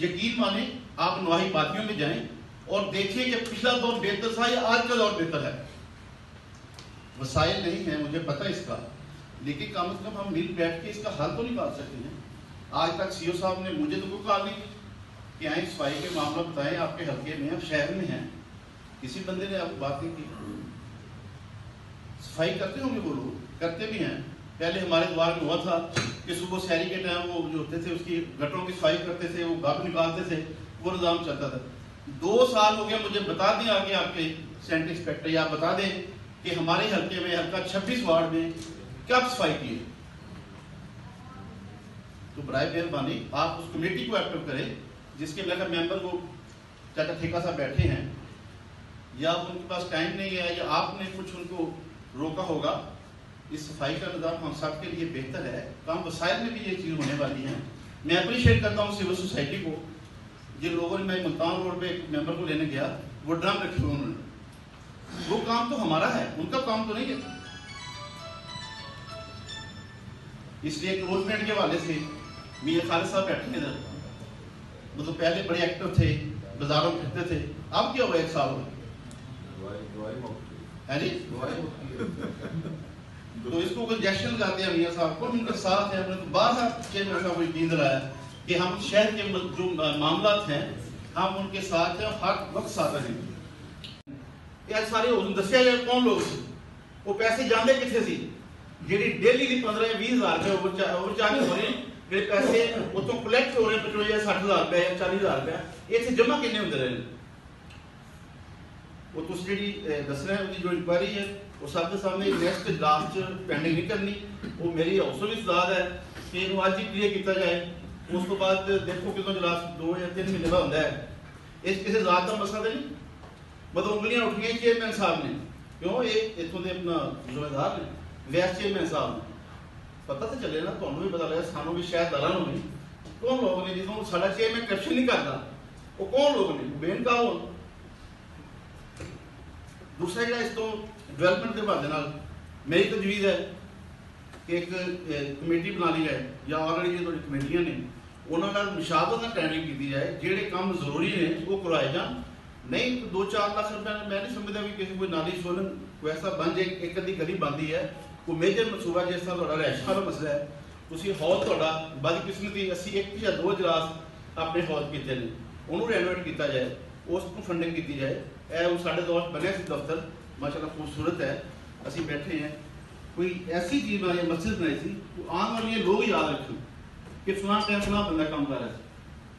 यकीन माने आप नवाही बातियों में जाएं और देखिए कि पिछला दौर बेहतर था या आज का दौर बेहतर है। वसाइल नहीं है मुझे पता इसका, लेकिन कम से कम हम मिल बैठ के इसका हल तो निकाल सकते हैं। आज तक सीओ साहब ने मुझे तो कोई कहा नहीं कि आए सफाई के मामला बताएं, आपके हल्के में आप शहर में हैं, किसी बंदे ने आपको बात नहीं की। सफाई करते होंगे वो लोग, करते भी हैं। पहले हमारे द्वार में हुआ था कि सुबह शहरी के टाइम वो जो होते थे उसकी गटरों की सफाई करते थे, वो गप निकालते थे, वो निज़ाम चलता था। 2 साल हो गया, मुझे बता दें आगे आपके सेंट इंस्पेक्टर या बता दें कि हमारे हल्के में हल्का 26 वार्ड में कब सफाई की है। तो बराए मेहरबानी आप उस कमेटी को एक्टिव करें जिसके मेरे मेंबर को चाचा ठेका साहब बैठे हैं, या उनके पास टाइम नहीं है या आपने कुछ उनको रोका होगा। इस सफाई का निज़ाम हम सब के लिए बेहतर है, कम वसाइल में भी ये चीज़ होने वाली है। मैं अप्रिशिएट करता हूँ सिविल सोसाइटी को, जिन लोगों ने, मैं मुल्तान रोड पे एक मेंबर को लेने गया, वो ड्रम रखे हुए उन्होंने, वो काम तो हमारा है, उनका काम तो नहीं है। इसलिए क्लोजमेंट के हवाले से मियां खालिद साहब बैठे हैं इधर, वो तो पहले बड़े एक्टिव थे, बाजारों में फिरते थे, अब क्या हुआ 1 साल हो है जी। तो इसको कोई जैक्शन लगाते हैं मियां साहब को, उनके साथ है। हमने तो बार चेयरमैन साहब को यकीन दिलाया कि हम शहर के जो मामला हैं हम उनके साथ हैं, हर वक्त साथ रहेंगे। यार सारे दसिया जाए कौन लोग थे, वो पैसे जाते कितने सी, जी डेली की 15-20 हज़ार रुपये ओवरचार्ज हो रहे हैं, फिर पैसे उतों कलैक्ट हो रहे हैं 55-60 हज़ार रुपये या 40 हज़ार रुपये, इतने जमा कितने होंगे रहे। वो तुम जी दस रहे हैं जो इंक्वायरी है वो सबके सामने नेक्स्ट लास्ट पेंडिंग नहीं करनी, वो मेरी हौसलों भी सलाह है कि आज ही क्लियर किया जाए। उस तो बाद देखो कि लास्ट 2 या 3 महीने का होता है, इस किसी जात का मसला नहीं, मतलब उंगलियां उठ गई चेयरमैन साहब ने, क्यों ये इतों के अपना जिम्मेदार ने, वैस चेयरमैन साहब ने, पता तो चले ना, तुहानू भी पता लगे, सानू भी शायद दारा भी कौन लोग ने जिसों साडा चेयरमैन करप्शन नहीं करता, वो कौन लोग ने, बेन का हो। दूसरा जो इस तो डेवलपमेंट के हवाले मेरी तजवीज़ है कि एक कमेटी बना ली जाए, या ऑलरेडी जो कमेटियां ने उन्होंने मुशावरत में ट्रेनिंग की जाए, जेडे काम जरूरी ने वो करवाए जान। नहीं तो 2-4 लाख रुपया मैं नहीं समझता भी किसी कोई नाली सोलन वैसा बन जाए, एक अद्धी गली बनती है, कोई मेजर मनसूबा जिस तरह थोड़ा रैशा का मसला है, तुम हॉल थोड़ा बदकिस्मती असी 1 या 2 इजलास अपने हॉल किए हैं, उन्होंने रेनोवेट किया जाए, उसको फंडिंग की जाए। साढ़े दौर बने दफ्तर माशाल्लाह खूबसूरत है, असी बैठे हैं, कोई ऐसी चीज़ बनाई, मस्जिद बनाई थी, तो आने वाले लोग याद रखें कि फलां टाइम फलां बंदा काम कर रहा है।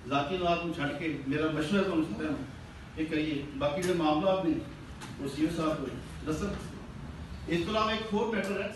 जाती बात में छड़ के मेरा मशवरा तो सारे ये करिए, बाकी जो मामला आपने वो सीओ साहब को दस। इस तो अलावा एक होर मैटर है